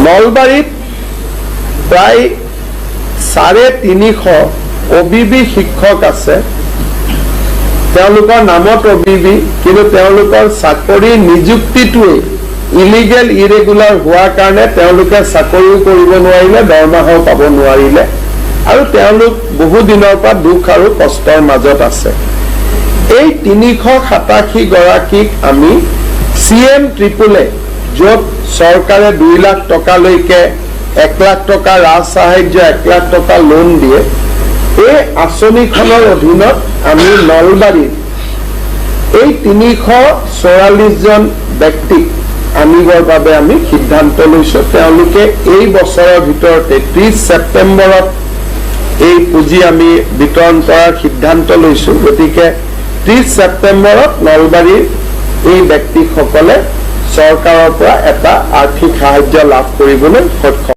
নলবাৰীত প্ৰায় 350 অবিবি শিক্ষক আছে। তেওঁলোকৰ নামত অবিবি, কিন্তু তেওঁলোকৰ চাকৰি নিযুক্তিটোৱে ইলিগেল ইৰেগুলাৰ হোৱাৰ কাৰণে তেওঁলোকে চাকৰিও কৰিব নোৱাৰিলে, দৰমহাও পাব নোৱাৰিলে, আৰু তেওঁলোক বহু দিনৰ পৰা দুখ আৰু কষ্টৰ মাজত আছে। এই 387 গৰাকীক আমি CM ট্ৰিপুলে, য'ত চৰকাৰে 2 লাখ টকালৈকে 1 লাখ টকা ৰাজসাহায্য, 1 লাখ টকা লোন দিয়ে, এই আঁচনিখনৰ অধীনত আমি নলবাৰীত এই 344 জন ব্যক্তিক আনিবৰ বাবে আমি সিদ্ধান্ত লৈছো। তেওঁলোকে এই বছৰৰ ভিতৰতে 30 ছেপ্টেম্বৰত এই পুঁজি আমি বিতৰণ কৰাৰ সিদ্ধান্ত লৈছো। গতিকে 30 ছেপ্টেম্বৰত নলবাৰীৰ এই ব্যক্তিসকলে চৰকাৰৰ পৰা এটা আৰ্থিক সাহায্য লাভ কৰিবলৈ সক্ষম